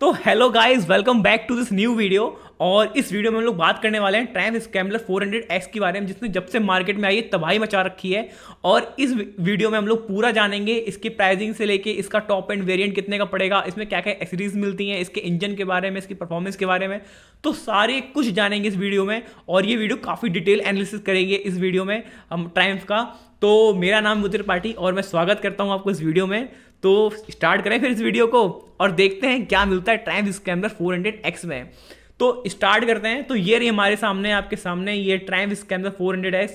तो hello guys, welcome back to this new video. और इस वीडियो में हम लोग बात करने वाले हैं ट्रायम्फ स्क्रैम्बलर 400X के बारे में, जिसने जब से मार्केट में आई है तबाही मचा रखी है। और इस वीडियो में हम लोग पूरा जानेंगे इसकी प्राइसिंग से लेके इसका टॉप एंड वेरिएंट कितने का पड़ेगा, इसमें क्या क्या एक्सेसरीज मिलती हैं, इसके इंजन के बारे में, इसकी परफॉर्मेंस के बारे में। तो सारे कुछ जानेंगे इस वीडियो में, और ये वीडियो काफ़ी डिटेल एनालिसिस करेंगे इस वीडियो में हम ट्रायम्फ का। तो मेरा नाम मुदिर पार्टी और मैं स्वागत करता हूँ आपको इस वीडियो में। तो स्टार्ट करें फिर इस वीडियो को और देखते हैं क्या मिलता है ट्रायम्फ स्क्रैम्बलर 400X में। तो स्टार्ट करते हैं। तो ये रही हमारे सामने, आपके सामने ये ट्रायम्फ स्क्रैम्बलर 400X।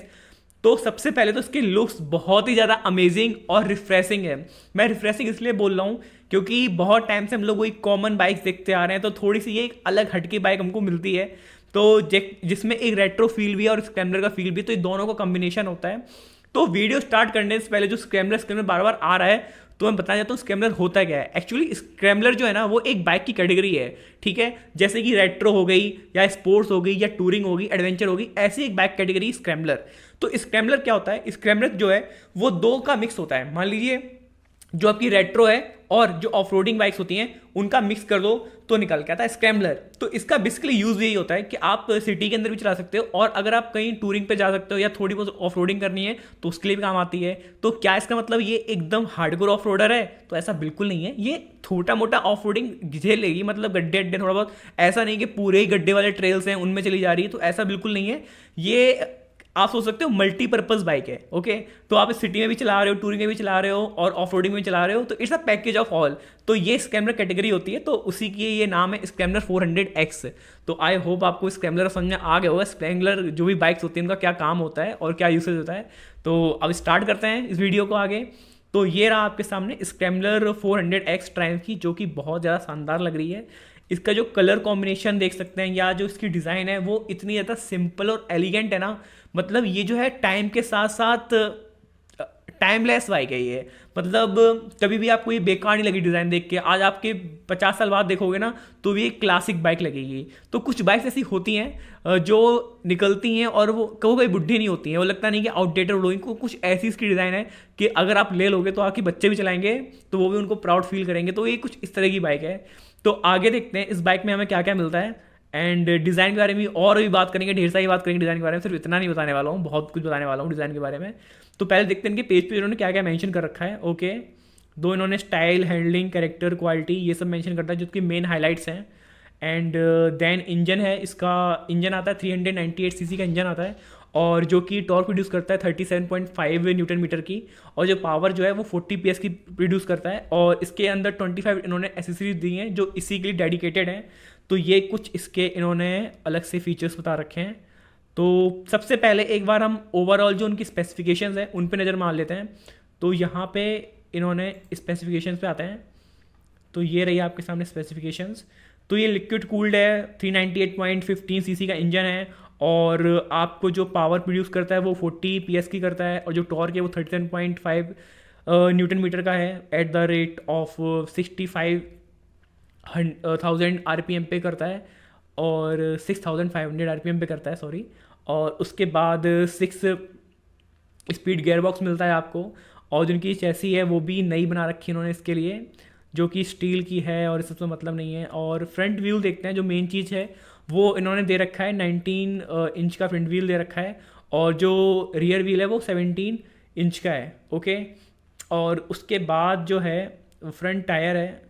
तो सबसे पहले तो इसके लुक्स बहुत ही ज़्यादा अमेजिंग और रिफ्रेशिंग है। मैं रिफ्रेशिंग इसलिए बोल रहा हूँ क्योंकि बहुत टाइम से हम लोग वही कॉमन बाइक्स देखते आ रहे हैं, तो थोड़ी सी ये एक अलग हटके बाइक हमको मिलती है, तो जिसमें एक रेट्रो फील भी है और स्क्रैम्बलर का फील भी, तो ये दोनों का कॉम्बिनेशन होता है। तो वीडियो स्टार्ट करने से पहले जो स्क्रैम्बलर बार बार आ रहा है, तो मैं बताना चाहता हूँ स्क्रैम्बलर होता क्या है। एक्चुअली स्क्रैम्बलर जो है ना, वो एक बाइक की कैटेगरी है, ठीक है। जैसे कि रेट्रो हो गई या स्पोर्ट्स हो गई या टूरिंग होगी, एडवेंचर होगी, ऐसी एक बाइक कैटेगरी स्क्रैम्बलर। तो स्क्रैम्बलर क्या होता है, स्क्रैम्बलर जो है वो दो का मिक्स होता है। मान लीजिए जो आपकी रेट्रो है और जो ऑफ रोडिंग बाइक्स होती हैं उनका मिक्स कर दो तो निकल के आता है स्क्रैम्बलर। तो इसका बेसिकली यूज यही होता है कि आप सिटी के अंदर भी चला सकते हो, और अगर आप कहीं टूरिंग पे जा सकते हो या थोड़ी बहुत ऑफ रोडिंग करनी है तो उसके लिए भी काम आती है। तो क्या इसका मतलब ये एकदम हार्डकोर ऑफ रोडर है? तो ऐसा बिल्कुल नहीं है। ये छोटा मोटा ऑफ रोडिंग झेल लेगी, मतलब गड्ढे अड्डे थोड़ा बहुत, ऐसा नहीं कि पूरे ही गड्ढे वाले ट्रेल्स हैं उनमें चली जा रही है, तो ऐसा बिल्कुल नहीं है। ये आप सोच सकते हो मल्टीपर्पज बाइक है, ओके। तो आप सिटी में भी चला रहे हो, टूरिंग में भी चला रहे हो और ऑफ रोडिंग में भी चला रहे हो, तो it's a package of all. तो ये स्क्रैम्बलर कैटेगरी होती है, तो उसी की ये नाम है स्क्रैम्बलर 400X। तो आई होप आपको स्क्रैम्बलर समझ में आ गया होगा, स्क्रैम्बलर जो भी बाइक्स होती हैं उनका क्या काम होता है और क्या यूसेज होता है। तो अब स्टार्ट करते हैं इस वीडियो को आगे। तो ये रहा आपके सामने स्क्रैम्बलर 400X ट्रायम्फ की, जो कि बहुत ज़्यादा शानदार लग रही है। इसका जो कलर कॉम्बिनेशन देख सकते हैं या जो इसकी डिज़ाइन है वो इतनी ज़्यादा सिंपल और एलिगेंट है ना, मतलब ये जो है टाइम के साथ साथ टाइमलेस बाइक है ये। मतलब कभी भी आपको ये बेकार नहीं लगी डिज़ाइन देख के, आज आपके 50 साल बाद देखोगे ना तो भी एक क्लासिक बाइक लगेगी। तो कुछ बाइक्स ऐसी होती हैं जो निकलती हैं और वो कभी बुढ़ी नहीं होती हैं, वो लगता नहीं कि आउटडेटेड लोगों को। कुछ ऐसी इसकी डिज़ाइन है कि अगर आप ले लोगे तो आपके बच्चे भी चलाएंगे तो वो भी उनको प्राउड फील करेंगे। तो ये कुछ इस तरह की बाइक है। तो आगे देखते हैं इस बाइक में हमें क्या क्या मिलता है, एंड डिज़ाइन के बारे में और भी बात करेंगे, ढेर सारी बात करेंगे डिज़ाइन के बारे में। सिर्फ इतना नहीं बताने वाला हूँ, बहुत कुछ बताने वाला हूँ डिज़ाइन के बारे में। तो पहले देखते हैं इनके पेज पे इन्होंने क्या क्या मेंशन कर रखा है, ओके। दो इन्होंने स्टाइल, हैंडलिंग, कैरेक्टर, क्वालिटी, ये सब मेंशन करता है जो कि मेन हाइलाइट्स हैं। एंड देन इंजन है, इसका इंजन आता है 398cc का इंजन आता है, और जो कि टॉर्क प्रोड्यूस करता है 37.5 न्यूटन मीटर की, और जो पावर जो है वो 40 PS की प्रोड्यूस करता है। और इसके अंदर 25 इन्होंने एसेसरीज दी हैं जो इसी के लिए डेडिकेटेड हैं। तो ये कुछ इसके इन्होंने अलग से फीचर्स बता रखे हैं। तो सबसे पहले एक बार हम ओवरऑल जो उनकी स्पेसिफिकेशंस हैं उन पे नज़र मार लेते हैं। तो यहाँ पे इन्होंने स्पेसिफिकेशंस पे आते हैं। तो ये रही आपके सामने स्पेसिफिकेशंस। तो ये लिक्विड कूल्ड है, 398.15cc का इंजन है, और आपको जो पावर प्रोड्यूस करता है वो 40 PS की करता है, और जो टॉर्क है वो 37.5 न्यूटन मीटर का है, at the rate of 65,000 RPM पे करता है, और 6,500 RPM पे करता है, सॉरी। और उसके बाद 6 स्पीड गेयर बॉक्स मिलता है आपको, और जिनकी चैसी है वो भी नई बना रखी है इन्होंने इसके लिए, जो कि स्टील की है और इस सबसे मतलब नहीं है। और फ्रंट व्हील देखते हैं, जो मेन चीज़ है वो इन्होंने दे रखा है, 19 इंच का फ्रंट व्हील दे रखा है, और जो रियर व्हील है वो 17 इंच का है, ओके। और उसके बाद जो है फ्रंट टायर है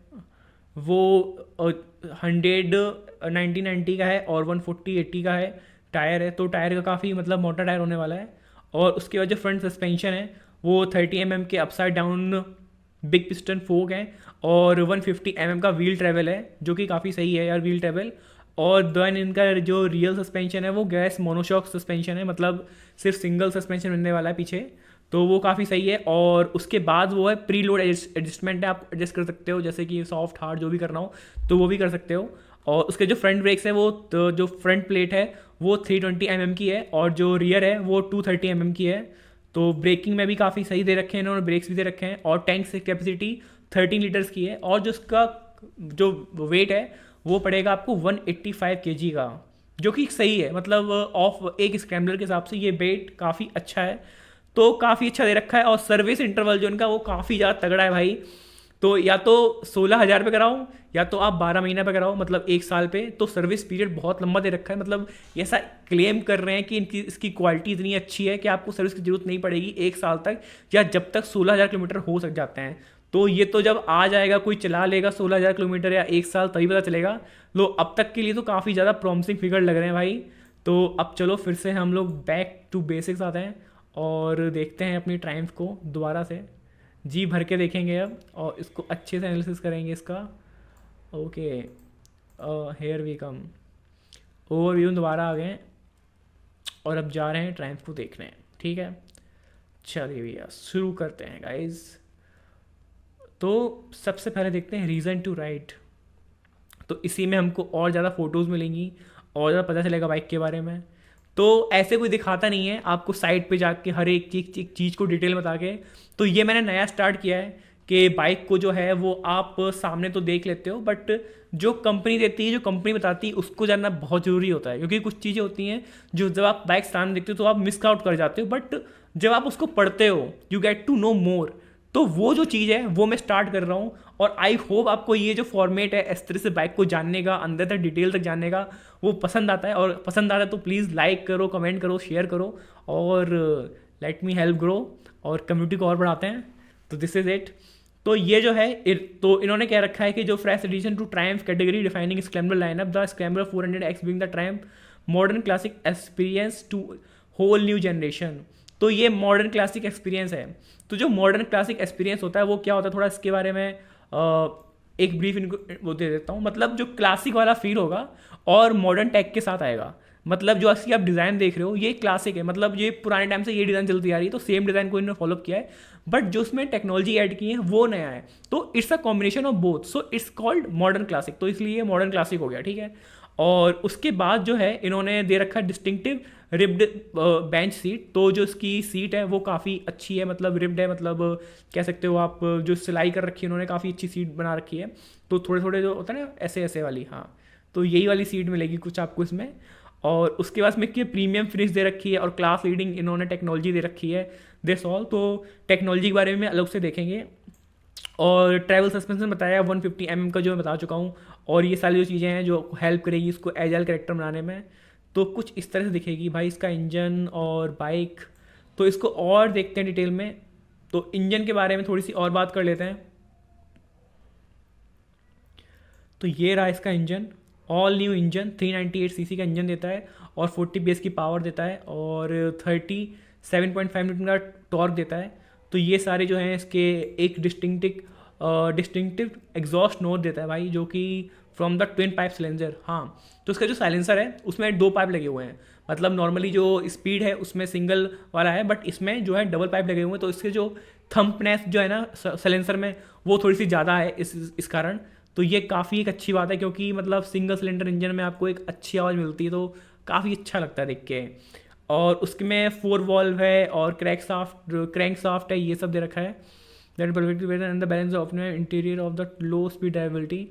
वो 1990 का है और 140/80 का है टायर है। तो टायर का काफ़ी मतलब मोटा टायर होने वाला है। और उसके बाद जो फ्रंट सस्पेंशन है वो 30 mm के अपसाइड डाउन बिग पिस्टन फोक है, और 150 mm का व्हील ट्रेवल है, जो कि काफ़ी सही है यार व्हील ट्रेवल। और देन इनका जो रियल सस्पेंशन है वो गैस मोनोशॉक सस्पेंशन है, मतलब सिर्फ सिंगल सस्पेंशन मिलने वाला है पीछे, तो वो काफ़ी सही है। और उसके बाद वो है प्री लोड एडजस्टमेंट है, आप एडजस्ट कर सकते हो, जैसे कि सॉफ्ट हार्ड जो भी करना हो तो वो भी कर सकते हो। और उसके जो फ्रंट ब्रेक्स है वो तो जो फ्रंट प्लेट है वो 320 mm की है, और जो रियर है वो 230 mm की है। तो ब्रेकिंग में भी काफ़ी सही दे रखे हैं इन्होंने, ब्रेक्स भी दे रखे हैं, और टैंक से कैपेसिटी 13 लीटर्स की है। और जो उसका जो वेट है वो पड़ेगा आपको 185 kg का, जो कि सही है, मतलब ऑफ एक स्क्रैम्बलर के हिसाब से ये वेट काफ़ी अच्छा है। तो काफ़ी अच्छा दे रखा है। और सर्विस इंटरवल जो इनका वो काफ़ी ज़्यादा तगड़ा है भाई। तो या तो 16,000 पे कराओ या तो आप 12 महीना पे कराओ, मतलब 1 साल पे। तो सर्विस पीरियड बहुत लंबा दे रखा है, मतलब ऐसा क्लेम कर रहे हैं कि इनकी इसकी क्वालिटी इतनी अच्छी है कि आपको सर्विस की जरूरत नहीं पड़ेगी 1 साल तक, या जब तक 16,000 किलोमीटर हो सक जाते हैं। तो ये तो जब आ जाएगा, कोई चला लेगा 16,000 किलोमीटर या 1 साल, तभी पता चलेगा। लो अब तक के लिए तो काफ़ी ज़्यादा प्रॉमिसिंग फिगर लग रहे हैं भाई। तो अब चलो फिर से हम लोग बैक टू बेसिक्स आते हैं और देखते हैं अपनी ट्रायम्फ को दोबारा से जी भर के देखेंगे अब, और इसको अच्छे से एनालिसिस करेंगे इसका। Okay, here we come, overview दोबारा आ गए और अब जा रहे हैं ट्रायम्फ को देखने। ठीक है, चलिए भैया शुरू करते हैं गाइज। तो सबसे पहले देखते हैं रीज़न टू राइट। तो इसी में हमको और ज़्यादा फ़ोटोज़ मिलेंगी और ज़्यादा पता चलेगा बाइक के बारे में। तो ऐसे कोई दिखाता नहीं है आपको साइट पे जाके हर एक चीज़ को डिटेल बता के। तो ये मैंने नया स्टार्ट किया है कि बाइक को जो है वो आप सामने तो देख लेते हो, बट जो कंपनी देती है, जो कंपनी बताती है, उसको जानना बहुत ज़रूरी होता है। क्योंकि कुछ चीज़ें होती हैं जो जब आप बाइक सामने देखते हो तो आप मिस आउट कर जाते हो, बट जब आप उसको पढ़ते हो यू गेट टू नो मोर। तो वो जो चीज़ है वो मैं स्टार्ट कर रहा हूँ, और आई होप आपको ये जो फॉर्मेट है इस तरह से बाइक को जानने का, अंदर तक डिटेल तक जानने का, वो पसंद आता है। और पसंद आता है तो प्लीज़ लाइक करो, कमेंट करो, शेयर करो, और लेट मी हेल्प ग्रो, और कम्युनिटी को और बढ़ाते हैं। तो दिस इज़ इट। तो ये जो है तो इन्होंने क्या रखा है कि जो fresh addition to Triumph category defining scrambler lineup, the scrambler 400X being the Triumph modern classic experience to whole new generation. तो ये मॉडर्न क्लासिक एक्सपीरियंस है। तो जो मॉडर्न क्लासिक एक्सपीरियंस होता है वो क्या होता है, थोड़ा इसके बारे में एक ब्रीफ इनको वो दे देता हूँ। मतलब जो क्लासिक वाला फील होगा और मॉडर्न टेक के साथ आएगा। मतलब जो असली आप डिज़ाइन देख रहे हो ये क्लासिक है, मतलब ये पुराने टाइम से ये डिज़ाइन चलती आ रही है, तो सेम डिज़ाइन को इन्होंने फॉलो किया है, बट जो उसमें टेक्नोलॉजी ऐड की है वो नया है। तो it's a combination of both, so it's called modern classic. तो इसलिए मॉडर्न क्लासिक हो गया। ठीक है, और उसके बाद जो है इन्होंने दे रखा है डिस्टिंक्टिव रिब्ड बेंच सीट। तो जो इसकी सीट है वो काफ़ी अच्छी है, मतलब रिब्ड है, मतलब कह सकते हो आप, जो सिलाई कर रखी है उन्होंने, काफ़ी अच्छी सीट बना रखी है। तो थोड़े थोड़े जो होता है ना ऐसे ऐसे वाली, हाँ, तो यही वाली सीट मिलेगी कुछ आपको इसमें। और उसके बाद में प्रीमियम फिनिश दे रखी है और क्लास लीडिंग इन्होंने टेक्नोलॉजी दे रखी है। दिस ऑल तो टेक्नोलॉजी के बारे में अलग से देखेंगे। और ट्रैवल सस्पेंशन बताया 150 mm का, जो मैं बता चुका हूँ। और ये सारी जो चीज़ें हैं जो हेल्प करेगी इसको एजाइल कैरेक्टर बनाने में। तो कुछ इस तरह से दिखेगी भाई इसका इंजन और बाइक। तो इसको और देखते हैं डिटेल में। तो इंजन के बारे में थोड़ी सी और बात कर लेते हैं। तो ये रहा इसका engine, all new engine 398 CC का इंजन देता है और 40 PS की पावर देता है और 37.5 न्यूटन का टॉर्क देता है। तो ये सारे जो हैं इसके एक डिस्टिंक्टिव एग्जॉस्ट नोट देता है भाई, जो कि from the twin pipe silencer. हाँ, तो इसका जो साइलेंसर है उसमें 2 पाइप लगे हुए हैं। मतलब नॉर्मली जो स्पीड है उसमें सिंगल वाला है, बट इसमें जो है डबल पाइप लगे हुए हैं। तो इसके जो थंपनेस जो है ना साइलेंसर में, वो थोड़ी सी ज़्यादा है इस कारण। तो ये काफ़ी एक अच्छी बात है, क्योंकि मतलब सिंगल सिलेंडर इंजन में आपको एक अच्छी आवाज़ मिलती है, तो काफ़ी अच्छा लगता है देख के। और उसमें 4 वॉल्व है और क्रैंक साफ्ट है, ये सब दे रखा है। That perfectly and the balance of interior of the low speed drivability.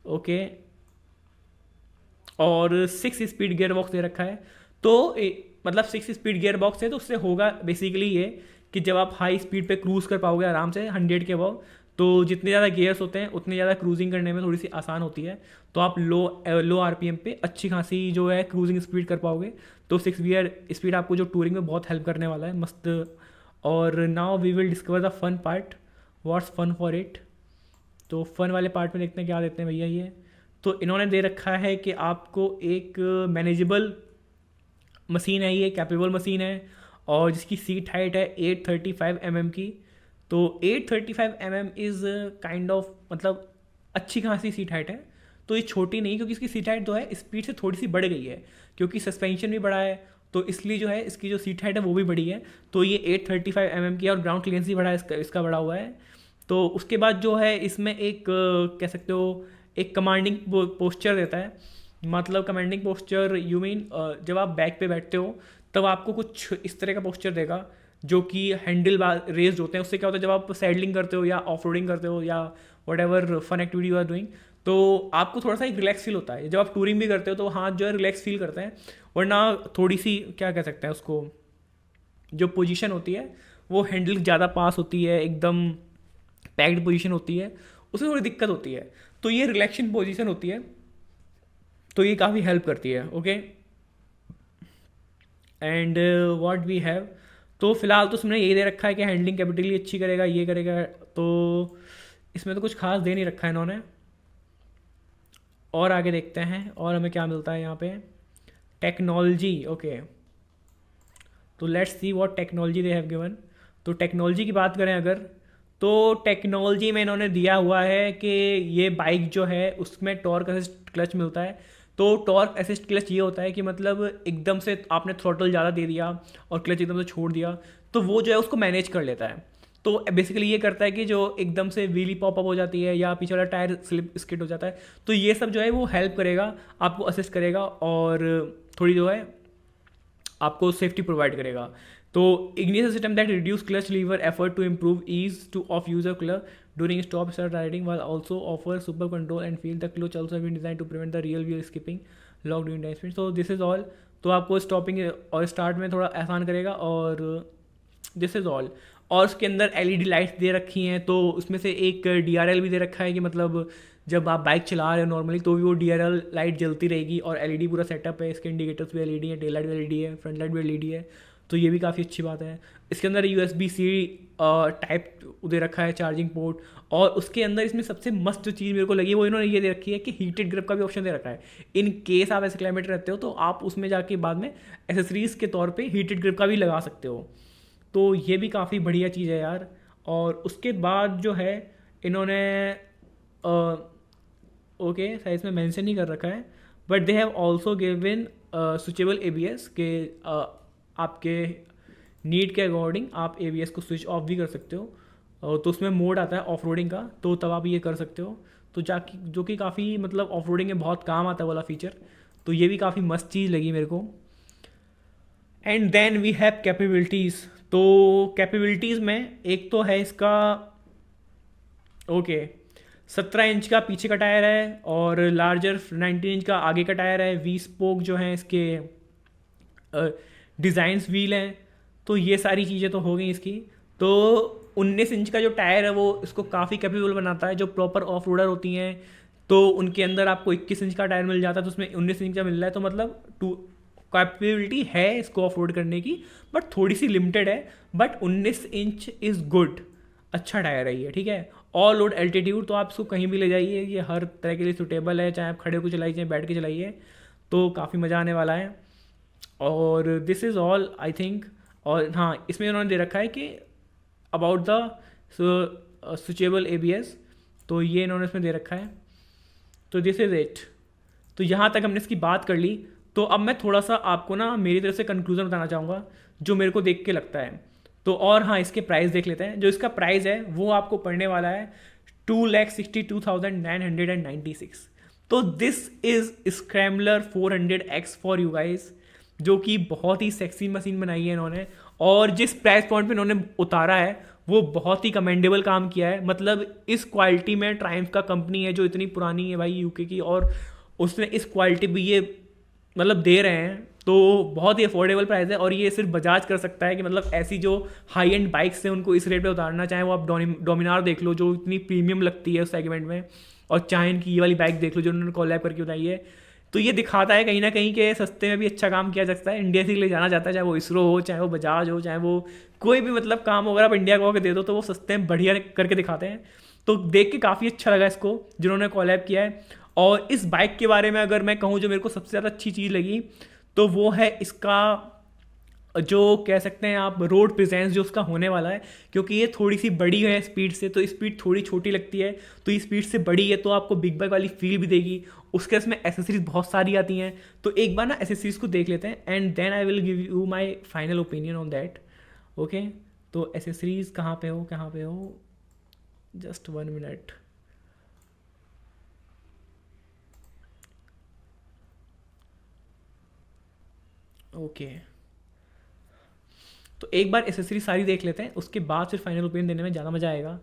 Okay, और 6 स्पीड गियर बॉक्स दे रखा है। तो मतलब 6 स्पीड गियर बॉक्स है, तो उससे होगा बेसिकली ये कि जब आप हाई स्पीड पे क्रूज़ कर पाओगे आराम से 100 के अबव, तो जितने ज़्यादा गियर्स होते हैं उतनी ज़्यादा क्रूजिंग करने में थोड़ी सी आसान होती है। तो आप लो RPM पे अच्छी खासी जो है क्रूजिंग स्पीड कर पाओगे। तो 6 गियर स्पीड आपको जो टूरिंग में बहुत हेल्प करने वाला है, मस्त। और now we will discover the fun part, what's fun for it. तो फन वाले पार्ट में देखते हैं क्या देते हैं भैया ये। तो इन्होंने दे रखा है कि आपको एक मैनेजेबल मशीन है, ये कैपेबल मशीन है, और जिसकी सीट हाइट है 835 mm की। तो 835 mm इज़ काइंड ऑफ, मतलब अच्छी खासी सीट हाइट है। तो ये छोटी नहीं, क्योंकि इसकी सीट हाइट जो है स्पीड से थोड़ी सी बढ़ गई है, क्योंकि सस्पेंशन भी बढ़ा है, तो इसलिए जो है इसकी जो सीट हाइट है वो भी बढ़ी है। तो ये 835 mm की, और ग्राउंड क्लियरेंस भी बढ़ा है इसका बढ़ा हुआ है। तो उसके बाद जो है इसमें एक कह सकते हो एक कमांडिंग पोस्चर देता है। मतलब कमांडिंग पोस्चर यू मीन जब आप बैक पे बैठते हो तब आपको कुछ इस तरह का पोस्चर देगा, जो कि हैंडल रेस्ड होते हैं। उससे क्या होता है, जब आप सैडलिंग करते हो या ऑफ रोडिंग करते हो या whatever fun activity you are doing, तो आपको थोड़ा सा एक रिलैक्स फील होता है। जब आप टूरिंग भी करते हो तो हाथ जो है रिलैक्स फील करते हैं। वरना थोड़ी सी क्या कह सकते हैं उसको, जो पोजीशन होती है वो हैंडल ज़्यादा पास होती है, एकदम पैक्ड पोजीशन होती है उसमें थोड़ी दिक्कत होती है। तो ये रिलैक्शन पोजीशन होती है, तो ये काफ़ी हेल्प करती है। Okay, and what we have, तो फिलहाल तो उसमें ये दे रखा है कि हैंडलिंग कैपेबिलिटी अच्छी करेगा, ये करेगा, तो इसमें तो कुछ खास दे नहीं रखा है इन्होंने। और आगे देखते हैं और हमें क्या मिलता है यहाँ पे। टेक्नोलॉजी, ओके, तो let's see what technology they have given. तो टेक्नोलॉजी की बात करें अगर, तो टेक्नोलॉजी में इन्होंने दिया हुआ है कि ये बाइक जो है उसमें टॉर्क असिस्ट क्लच मिलता है। तो टॉर्क असिस्ट क्लच ये होता है कि मतलब एकदम से आपने थ्रॉटल ज़्यादा दे दिया और क्लच एकदम से छोड़ दिया तो वो जो है उसको मैनेज कर लेता है। तो बेसिकली ये करता है कि जो एकदम से व्हीली पॉप अप हो जाती है या पीछे वाला टायर स्लिप स्किड हो जाता है, तो ये सब जो है वो हेल्प करेगा, आपको असिस्ट करेगा और थोड़ी जो है आपको सेफ्टी प्रोवाइड करेगा। तो ignition system that reduce clutch lever effort to improve ease to of user clutch during stop start riding while also offer super control and feel the clutch also have been designed to prevent the real wheel skipping lock during time speed। so this is all। तो आपको stopping और start में थोड़ा आसान करेगा और this is all. और उसके अंदर एलईडी लाइट्स दे रखी हैं, तो उसमें से एक डीआरएल भी दे रखा है कि मतलब जब आप बाइक चला रहे हो नॉर्मली तो भी वो डीआरएल लाइट जलती रहेगी। और एलईडी पूरा सेटअप है, इसके इंडिकेटर्स भी एलईडी है, टेल लाइट भी एलईडी है, फ्रंट लाइट भी एलईडी है, तो ये भी काफ़ी अच्छी बात है। इसके अंदर USB-C टाइप दे रखा है चार्जिंग पोर्ट। और उसके अंदर इसमें सबसे मस्त जो चीज़ मेरे को लगी वो इन्होंने ये दे रखी है कि हीटेड ग्रिप का भी ऑप्शन दे रखा है। इन केस आप ऐसे क्लाइमेट रहते हो तो आप उसमें जाके बाद में एसेसरीज़ के तौर पे हीटेड ग्रिप का भी लगा सकते हो। तो ये भी काफ़ी बढ़िया चीज़ है यार। और उसके बाद जो है इन्होंने ओके शायद इसमें मेंशन नहीं कर रखा है, but they have also given switchable ABS के आपके नीड के अकॉर्डिंग आप ABS को स्विच ऑफ भी कर सकते हो। तो उसमें मोड आता है ऑफ रोडिंग का, तो तब आप ये कर सकते हो। तो जाकि जो कि काफ़ी मतलब ऑफ रोडिंग में बहुत काम आता है वाला फीचर, तो ये भी काफ़ी मस्त चीज़ लगी मेरे को। And then we have capabilities. तो कैपेबिलिटीज़ में एक तो है इसका ओके 17 इंच का पीछे का टायर है और लार्जर 19 इंच का आगे का टायर है। वी स्पोक जो हैं इसके डिज़ाइंस व्हील हैं। तो ये सारी चीज़ें तो हो गई इसकी। तो 19 इंच का जो टायर है वो इसको काफ़ी कैपेबल बनाता है। जो प्रॉपर ऑफ रोडर होती हैं तो उनके अंदर आपको 21 इंच का टायर मिल जाता है, तो उसमें 19 इंच का मिल रहा है। तो मतलब कैपेबिलिटी है इसको ऑफ रोड करने की, बट थोड़ी सी लिमिटेड है। बट 19 इंच इज़ गुड, अच्छा टायर है ये, ठीक है। ऑल लोड एल्टीट्यूड, तो आप इसको कहीं भी ले जाइए, ये हर तरह के लिए सूटेबल है, चाहे आप खड़े होकर चलाइए चाहे बैठ के चलाइए, तो काफ़ी मज़ा आने वाला है। और this is all I think. और हाँ, इसमें उन्होंने दे रखा है कि अबाउट द स्विचेबल ABS, तो ये इन्होंने इसमें दे रखा है। तो दिस इज़ इट। तो यहाँ तक हमने इसकी बात कर ली। तो अब मैं थोड़ा सा आपको ना मेरी तरफ से कंक्लूजन बताना चाहूँगा जो मेरे को देख के लगता है। तो और हाँ, इसके प्राइस देख लेते हैं। जो इसका प्राइस है वो आपको पड़ने वाला है 2,62,996। तो this is scrambler 400X for you guys, जो कि बहुत ही सेक्सी मशीन बनाई है इन्होंने। और जिस प्राइस पॉइंट पे इन्होंने उतारा है वो बहुत ही कमेंडेबल काम किया है। मतलब इस क्वालिटी में ट्रायम्फ का कंपनी है जो इतनी पुरानी है भाई UK की, और उसने इस क्वालिटी भी ये मतलब दे रहे हैं, तो बहुत ही अफोर्डेबल प्राइस है। और ये सिर्फ बजाज कर सकता है कि मतलब ऐसी जो हाई एंड बाइक्स हैं उनको इस रेट पे उतारना। चाहे वो आप डोमिनार देख लो जो इतनी प्रीमियम लगती है उस सेगमेंट में, और चाहे इनकी ये वाली बाइक देख लो जो उन्होंने कॉलैब करके बताई है। तो ये दिखाता है कहीं ना कहीं कि सस्ते में भी अच्छा काम किया जा सकता है। इंडिया से ले जाना चाहता है, चाहे वो इसरो हो, चाहे वो बजाज हो, चाहे वो कोई भी मतलब काम हो, अगर आप इंडिया को दे दो तो वो सस्ते में बढ़िया करके दिखाते हैं। तो देख के काफ़ी अच्छा लगा इसको जिन्होंने कॉलैब किया है। और इस बाइक के बारे में अगर मैं कहूँ जो मेरे को सबसे ज़्यादा अच्छी चीज़ लगी तो वो है इसका जो कह सकते हैं आप रोड प्रेजेंस जो उसका होने वाला है। क्योंकि ये थोड़ी सी बड़ी है स्पीड से, तो स्पीड थोड़ी छोटी लगती है, तो ये स्पीड से बड़ी है तो आपको बिग बाइक वाली फील भी देगी। उसके इसमें एसेसरीज बहुत सारी आती हैं, तो एक बार ना एसेसरीज को देख लेते हैं and then I will give you my final opinion on that. Okay, तो एसेसरीज कहाँ पे हो, जस्ट 1 मिनट। ओके, तो एक बार एसेसरी सारी देख लेते हैं, उसके बाद फिर फाइनल ओपिनियन देने में ज़्यादा मज़ा आएगा।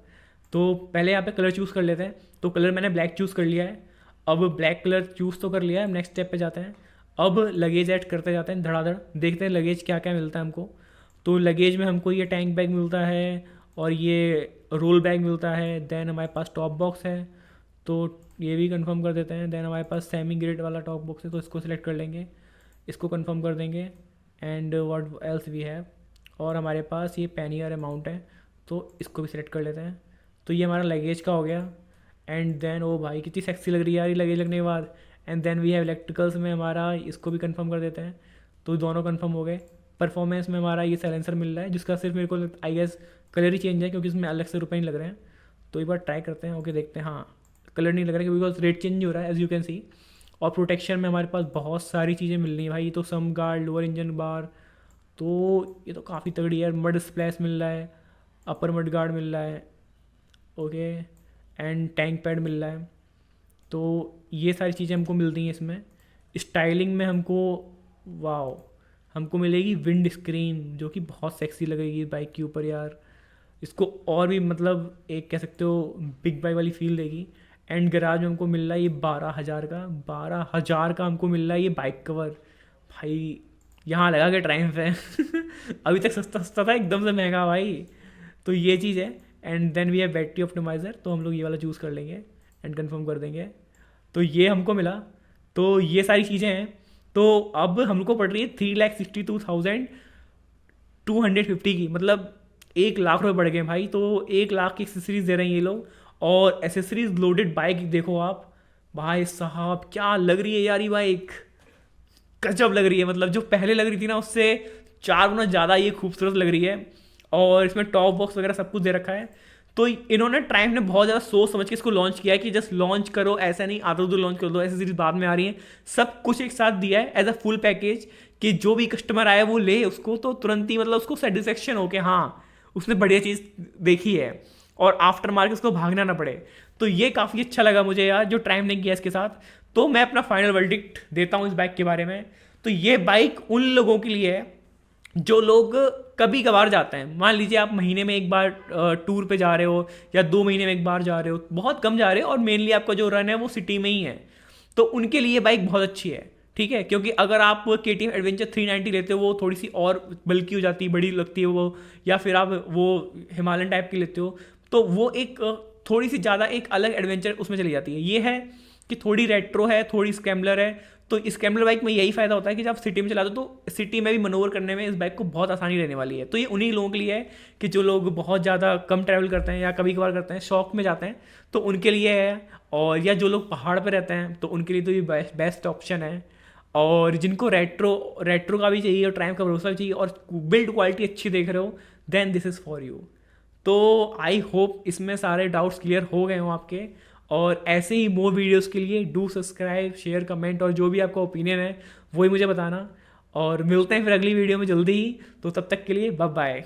तो पहले यहाँ पे कलर चूज़ कर लेते हैं। तो कलर मैंने ब्लैक चूज़ कर लिया है। अब ब्लैक कलर चूज़ तो कर लिया है, नेक्स्ट स्टेप पे जाते हैं। अब लगेज ऐड करते जाते हैं धड़ाधड़, देखते हैं लगेज क्या क्या मिलता है हमको। तो लगेज में हमको ये टैंक बैग मिलता है, और ये रोल बैग मिलता है। देन हमारे पास टॉप बॉक्स है, तो ये भी कंफर्म कर देते हैं। देन हमारे पास सेमी ग्रेड वाला टॉप बॉक्स है, तो इसको सिलेक्ट कर लेंगे, इसको कंफर्म कर देंगे। And what else we have, और हमारे पास ये पैनियर अमाउंट है, तो इसको भी सिलेक्ट कर लेते हैं। तो ये हमारा लगेज का हो गया। एंड देन ओ भाई कितनी सेक्सी लग रही है यार ये लगेज लगने के बाद। And then we have electricals में हमारा, इसको भी कंफर्म कर देते हैं, तो दोनों कंफर्म हो गए। परफॉर्मेंस में हमारा ये साइलेंसर मिल रहा है, जिसका सिर्फ मेरे को आई गेस कलर ही चेंज है, क्योंकि इसमें अलग से रुपये नहीं लग रहे हैं। तो एक बार ट्राई करते हैं, ओके देखते हैं। हाँ, कलर नहीं लग रहा है बिकॉज रेट चेंज नहीं हो रहा है, एज यू कैन सी। और प्रोटेक्शन में हमारे पास बहुत सारी चीज़ें मिल रही हैं भाई। तो सम गार्ड, लोअर इंजन बार, तो ये तो काफ़ी तगड़ी है। मड स्प्लैश मिल रहा है, अपर मड गार्ड मिल रहा है, ओके, एंड टैंक पैड मिल रहा है। तो ये सारी चीज़ें हमको मिलती हैं इसमें। स्टाइलिंग में हमको, वाओ, हमको मिलेगी विंड स्क्रीन, जो कि बहुत सेक्सी लगेगी बाइक के ऊपर यार। इसको और भी मतलब एक कह सकते हो बिग बाइक वाली फील देगी। एंड गराज में हमको मिल रहा है ये 12,000 का, 12,000 का हमको मिल रहा है ये बाइक कवर। भाई यहाँ लगा के ट्रायम्फ है अभी तक सस्ता सस्ता था, एकदम से महंगा भाई। तो ये चीज़ है। And then we have battery optimiser, तो हम लोग ये वाला चूज़ कर लेंगे एंड कंफर्म कर देंगे। तो ये हमको मिला। तो ये सारी चीज़ें हैं। तो अब हमको पड़ रही है 3,62,250 की, मतलब 1 लाख रुपये बढ़ गए भाई। तो 1 लाख की एक्सेसरीज दे रहे हैं ये लोग। और एसेसरीज लोडेड बाइक देखो आप, भाई साहब क्या लग रही है यार ये बाइक, गजब लग रही है। मतलब जो पहले लग रही थी ना, उससे 4 गुना ज़्यादा ये खूबसूरत लग रही है। और इसमें टॉप बॉक्स वगैरह सब कुछ दे रखा है। तो इन्होंने ट्रायम्फ ने बहुत ज़्यादा सोच समझ के इसको लॉन्च किया है कि जस्ट लॉन्च करो, ऐसा नहीं आधा उधर लॉन्च कर दो, ऐसी सीरीज बाद में आ रही है। सब कुछ एक साथ दिया है एज अ फुल पैकेज, कि जो भी कस्टमर आए वो ले उसको, तो तुरंत ही मतलब उसको सेटिस्फेक्शन हो कि हाँ उसने बढ़िया चीज़ देखी है, और आफ्टर मार्केट उसको भागना ना पड़े। तो ये काफ़ी अच्छा लगा मुझे यार, जो ट्रायम्फ ने किया इसके साथ। तो मैं अपना फाइनल वर्डिक्ट देता हूँ इस बाइक के बारे में। तो ये बाइक उन लोगों के लिए है जो लोग कभी कभार जाते हैं। मान लीजिए आप महीने में एक बार टूर पे जा रहे हो, या 2 महीने में एक बार जा रहे हो, बहुत कम जा रहे हो, और मेनली आपका जो रन है वो सिटी में ही है, तो उनके लिए बाइक बहुत अच्छी है। ठीक है, क्योंकि अगर आप KTM एडवेंचर 390 लेते हो, वो थोड़ी सी और बल्कि हो जाती है, बड़ी लगती है वो, या फिर आप वो हिमालयन टाइप की लेते हो, तो वो एक थोड़ी सी ज़्यादा एक अलग एडवेंचर उसमें चली जाती है। ये है कि थोड़ी रेट्रो है, थोड़ी स्क्रैम्बलर है। तो स्क्रैम्बलर बाइक में यही फायदा होता है कि जब आप सिटी में चलाते हो, तो सिटी में भी मनोवर करने में इस बाइक को बहुत आसानी रहने वाली है। तो ये उन्हीं लोगों के लिए है कि जो लोग बहुत ज़्यादा कम ट्रैवल करते हैं, या कभी कभार करते हैं, शौक में जाते हैं, तो उनके लिए है। और या जो लोग पहाड़ पर रहते हैं, तो उनके लिए तो ये बेस्ट ऑप्शन है। और जिनको रेट्रो का भी चाहिए, और ट्रायम्फ का भरोसा भी चाहिए, और बिल्ड क्वालिटी अच्छी देख रहे हो, then this is for you. तो आई होप इसमें सारे डाउट्स क्लियर हो गए हों आपके। और ऐसे ही मोर वीडियोस के लिए डू सब्सक्राइब, शेयर, कमेंट, और जो भी आपका ओपिनियन है वही मुझे बताना। और मिलते हैं फिर अगली वीडियो में जल्दी ही। तो तब तक के लिए बाय बाय।